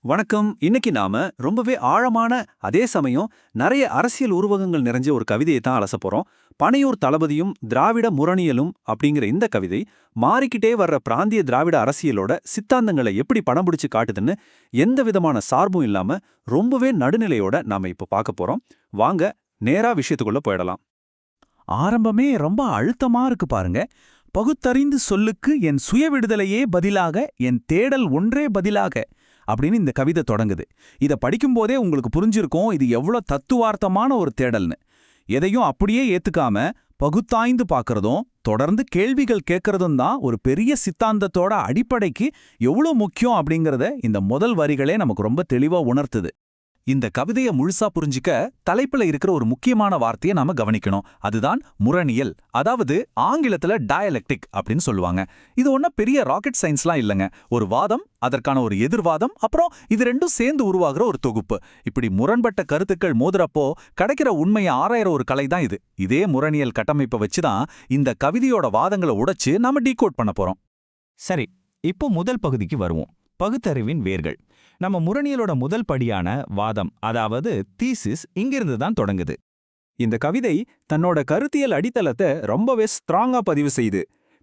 வணக்கம். இன்னைக்கு நாம ரொம்பவே ஆழமான, அதே சமயம் நிறைய அரசியல் உருவகங்கள் நிறைஞ்ச ஒரு கவிதையை தான் அலச போறோம். பனையூர் தளபதியும் திராவிட முரணியலும் அப்படிங்கிற இந்த கவிதை மாறிக்கிட்டே வர்ற பிராந்திய திராவிட அரசியலோட சித்தாந்தங்களை எப்படி படம் பிடிச்சு காட்டுதுன்னு எந்த விதமான சார்பும் இல்லாம ரொம்பவே நடுநிலையோட நாம இப்ப பார்க்க போறோம். வாங்க நேரா விஷயத்துக்குள்ள போயிடலாம். ஆரம்பமே ரொம்ப அழுத்தமா இருக்கு பாருங்க. பகுத்தறிந்து சொல்லுக்கு என் சுய விடுதலையே பதிலாக, என் தேடல் ஒன்றே பதிலாக அப்படின்னு இந்த கவிதை தொடங்குது. இதை படிக்கும்போதே உங்களுக்கு புரிஞ்சிருக்கும் இது எவ்வளோ தத்துவார்த்தமான ஒரு தேடல்னு. எதையும் அப்படியே ஏத்துக்காம பகுத்தாய்ந்து பார்க்கறதும் தொடர்ந்து கேள்விகள் கேட்கறதும் தான் ஒரு பெரிய சித்தாந்தத்தோட அடிப்படைக்கு எவ்வளோ முக்கியம் அப்படிங்கறத இந்த முதல் வரிகளே நமக்கு ரொம்ப தெளிவா உணர்த்துது. இந்த கவிதையை முழுசா புரிஞ்சிக்க தலைப்புல இருக்கிற ஒரு முக்கியமான வார்த்தையை நாம கவனிக்கணும். அதுதான் முரணியல், அதாவது ஆங்கிலத்துல டயலெக்டிக் அப்படின்னு சொல்லுவாங்க. இது ஒன்றும் பெரிய ராக்கெட் சயின்ஸ்லாம் இல்லைங்க. ஒரு வாதம், அதற்கான ஒரு எதிர்வாதம், அப்புறம் இது ரெண்டும் சேர்ந்து உருவாகிற ஒரு தொகுப்பு. இப்படி முரண்பட்ட கருத்துக்கள் மோதுறப்போ கிடைக்கிற உண்மையை ஆராயிற ஒரு கலை தான் இது. இதே முரணியல் கட்டமைப்பை வச்சுதான் இந்த கவிதையோட வாதங்களை உடைச்சு நாம டீகோட் பண்ண போறோம். சரி, இப்போ முதல் பகுதிக்கு வருவோம். பகுத்தறிவின் வேர்கள். நம்ம முரணியலோட முதல் படியான வாதம், அதாவது தீசிஸ், இங்கிருந்து தான் தொடங்குது. இந்த கவிதை தன்னோட கருத்தியல் அடித்தளத்தை ரொம்பவே ஸ்ட்ராங்கா பதிவு செய்து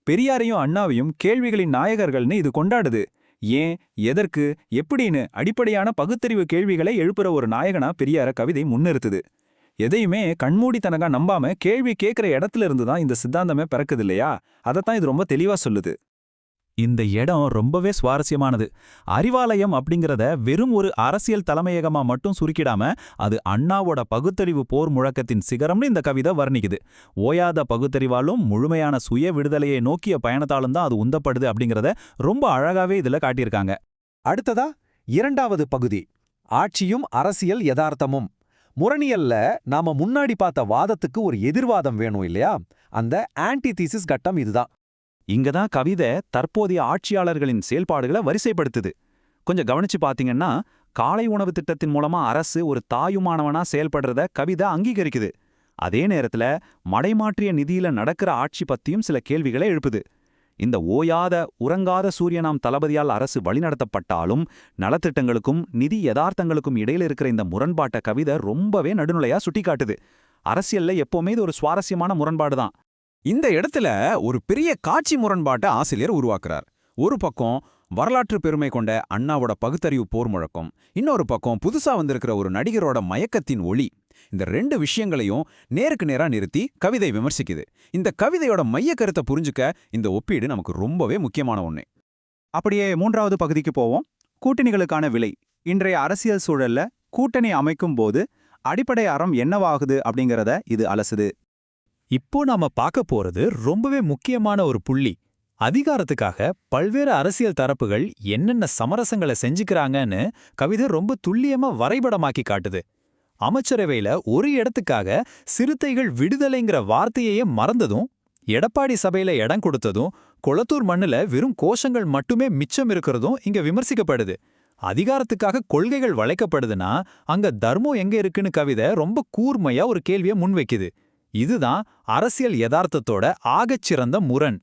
பெரியாரையும் அண்ணாவையும் கேள்விகளின் நாயகர்கள்னு இது கொண்டாடுது. ஏன், எதற்கு, எப்படின்னு அடிப்படையான பகுத்தறிவு கேள்விகளை எழுப்புற ஒரு நாயகனா பெரியார கவிதை முன்னிறுத்துது. எதையுமே கண்மூடித்தனகா நம்பாம கேள்வி கேட்கிற இடத்துல இருந்து தான் இந்த சித்தாந்தமே பிறக்குது இல்லையா? அதைத்தான் இது ரொம்ப தெளிவா சொல்லுது. இந்த இடம் ரொம்பவே சுவாரஸ்யமானது. அறிவாலயம் அப்படிங்கிறத வெறும் ஒரு அரசியல் தலைமையகமா மட்டும் சுருக்கிடாம அது அண்ணாவோட பகுத்தறிவு போர் முழக்கத்தின் சிகரம்னு இந்த கவிதை வர்ணிக்குது. ஓயாத பகுத்தறிவாலும் முழுமையான சுய விடுதலையை நோக்கிய பயணத்தாலும் தான் அது உந்தப்படுது அப்படிங்கிறத ரொம்ப அழகாவே இதுல காட்டியிருக்காங்க. அடுத்ததா இரண்டாவது பகுதி, ஆட்சியும் அரசியல் யதார்த்தமும். முரணியல்ல நாம முன்னாடி பார்த்த வாதத்துக்கு ஒரு எதிர்வாதம் வேணும் இல்லையா? அந்த ஆன்டிதீசிஸ் கட்டம் இதுதான். இங்கதான் கவிதை தற்போதைய ஆட்சியாளர்களின் செயல்பாடுகளை வரிசைப்படுத்துது. கொஞ்சம் கவனிச்சு பாத்தீங்கன்னா, காலை உணவு திட்டத்தின் மூலமா அரசு ஒரு தாயுமானவனா செயல்படுறத கவிதை அங்கீகரிக்குது. அதே நேரத்துல மடைமாற்றிய நிதியில நடக்கிற ஆட்சி பத்தியும் சில கேள்விகளை எழுப்புது. இந்த ஓயாத உறங்காத சூரியனாம் தளபதியால் அரசு வழிநடத்தப்பட்டாலும் நலத்திட்டங்களுக்கும் நிதி யதார்த்தங்களுக்கும் இடையில இருக்கிற இந்த முரண்பாட்ட கவிதை ரொம்பவே நடுநிலையா சுட்டிக்காட்டுது. அரசியல்ல எப்பவுமே இது ஒரு சுவாரஸ்யமான முரண்பாடுதான். இந்த இடத்துல ஒரு பெரிய காட்சி முரண்பாட்டை ஆசிரியர் உருவாக்குறார். ஒரு பக்கம் வரலாற்று பெருமை கொண்ட அண்ணாவோட பகுத்தறிவு போர் முழக்கம், இன்னொரு பக்கம் புதுசா வந்திருக்கிற ஒரு நடிகரோட மயக்கத்தின் ஒளி. இந்த ரெண்டு விஷயங்களையும் நேருக்கு நேரா நிறுத்தி கவிதை விமர்சிக்குது. இந்த கவிதையோட மைய கருத்தை புரிஞ்சுக்க இந்த ஒப்பீடு நமக்கு ரொம்பவே முக்கியமான ஒண்ணு. அப்படியே மூன்றாவது பகுதிக்கு போவோம். கூட்டணிகளுக்கான விலை. இன்றைய அரசியல் சூழல்ல கூட்டணி அமைக்கும் போது அடிப்படை அறம் என்னவாகுது அப்படிங்கிறத இது அலசுது. இப்போ நாம பார்க்க போறது ரொம்பவே முக்கியமான ஒரு புள்ளி. அதிகாரத்துக்காக பல்வேறு அரசியல் தரப்புகள் என்னென்ன சமரசங்களை செஞ்சுக்கிறாங்கன்னு கவிதை ரொம்ப துல்லியமா வரைபடமாக்கி காட்டுது. அமைச்சரவையில ஒரு இடத்துக்காக சிறுத்தைகள் விடுதலைங்கிற வார்த்தையே மறந்ததும், எடப்பாடி சபையில இடம் கொடுத்ததும், கொளத்தூர் மண்ணுல வெறும் கோஷங்கள் மட்டுமே மிச்சம் இருக்கிறதும் இங்க விமர்சிக்கப்படுது. அதிகாரத்துக்காக கொள்கைகள் வளைக்கப்படுதுன்னா அங்க தர்மம் எங்க இருக்குன்னு கவிதை ரொம்ப கூர்மையா ஒரு கேள்வியை முன்வைக்குது. இதுதான் அரசியல் யதார்த்தத்தோட ஆகச்சிறந்த முரண்.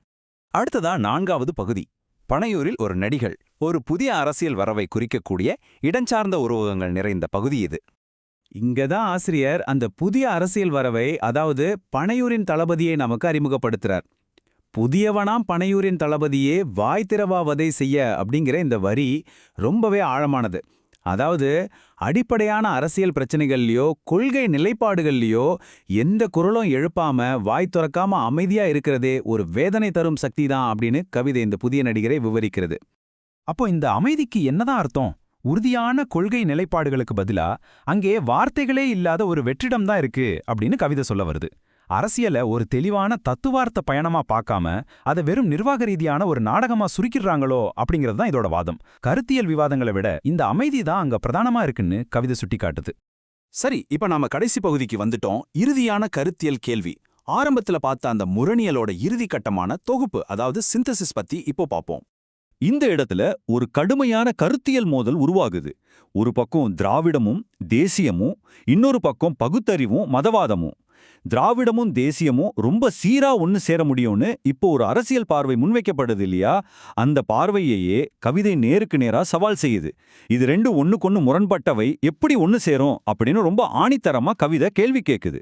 அடுத்ததா நான்காவது பகுதி, பனையூரில் ஒரு நடிகள். ஒரு புதிய அரசியல் வரவை குறிக்கக்கூடிய இடஞ்சார்ந்த உருவகங்கள் நிறைந்த பகுதி இது. இங்கதான் ஆசிரியர் அந்த புதிய அரசியல் வரவை, அதாவது பனையூரின் தளபதியை நமக்கு அறிமுகப்படுத்துறார். புதியவனாம் பனையூரின் தளபதியே வாய் திறவா வதை செய்ய அப்படிங்கிற இந்த வரி ரொம்பவே ஆழமானது. அதாவது அடிப்படையான அரசியல் பிரச்சனைகள்லையோ கொள்கை நிலைப்பாடுகள்லையோ எந்த குரலும் எழுப்பாம வாய் துறக்காம அமைதியா இருக்கிறதே ஒரு வேதனை தரும் சக்தி தான் அப்படின்னு கவிதை இந்த புதிய நடிகரை விவரிக்கிறது. அப்போ இந்த அமைதிக்கு என்னதான் அர்த்தம்? உறுதியான கொள்கை நிலைப்பாடுகளுக்கு பதிலா அங்கே வார்த்தைகளே இல்லாத ஒரு வெற்றிடம் தான் இருக்கு அப்படின்னு கவிதை சொல்ல வருது. அரசியலை ஒரு தெளிவான தத்துவார்த்த பயணமா பார்க்காம அதை வெறும் நிர்வாக ரீதியான ஒரு நாடகமா சுருக்கிடுறாங்களோ அப்படிங்கிறது தான் இதோட வாதம். கருத்தியல் விவாதங்களை விட இந்த அமைதி தான் அங்க பிரதானமா இருக்குன்னு கவிதை சுட்டிக்காட்டுது. சரி, இப்ப நாம கடைசி பகுதிக்கு வந்துட்டோம். இறுதியான கருத்தியல் கேள்வி. ஆரம்பத்துல பார்த்த அந்த முரணியலோட இறுதி கட்டமான தொகுப்பு, அதாவது சிந்தசிஸ் பத்தி இப்போ பார்ப்போம். இந்த இடத்துல ஒரு கடுமையான கருத்தியல் மோதல் உருவாகுது. ஒரு பக்கம் திராவிடமும் தேசியமும், இன்னொரு பக்கம் பகுத்தறிவும் மதவாதமும். திராவிடமும் தேசியமும் ரொம்ப சீரா ஒன்னு சேர முடியும்னு இப்போ ஒரு அரசியல் பார்வை முன்வைக்கப்படுது இல்லையா? அந்த பார்வையையே கவிதை நேருக்கு நேரா சவால் செய்யுது. இது ரெண்டும் ஒண்ணுக்கொன்னு முரண்பட்டவை எப்படி ஒன்னு சேரும் அப்படின்னு ரொம்ப ஆணித்தரமா கவிதை கேள்வி கேக்குது.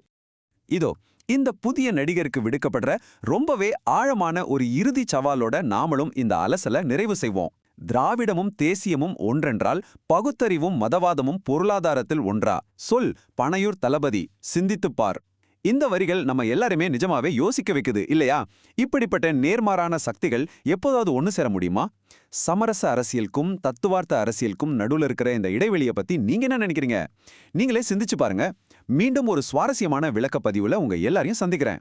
இதோ இந்த புதிய நடிகருக்கு விடுக்கப்படுற ரொம்பவே ஆழமான ஒரு இறுதி சவாலோட நாமளும் இந்த அலசல நிறைவு செய்வோம். திராவிடமும் தேசியமும் ஒன்றென்றால் பகுத்தறிவும் மதவாதமும் பொருளாதாரத்தில் ஒன்றா? சொல் பனையூர் தளபதி, சிந்தித்துப் பார். இந்த வரிகள் நம்ம எல்லாருமே நிஜமாவே யோசிக்க வைக்குது இல்லையா? இப்படிப்பட்ட நேர்மாறான சக்திகள் எப்போதாவது ஒன்னு சேர முடியுமா? சமரச அரசியலுக்கும் தத்துவார்த்த அரசியலுக்கும் நடுவுல இருக்கிற இந்த இடைவெளியை பத்தி நீங்க என்ன நினைக்கிறீங்க? நீங்களே சிந்திச்சு பாருங்க. மீண்டும் ஒரு சுவாரஸ்யமான விளக்கப்பதிவுல உங்க எல்லாரையும் சந்திக்கிறேன்.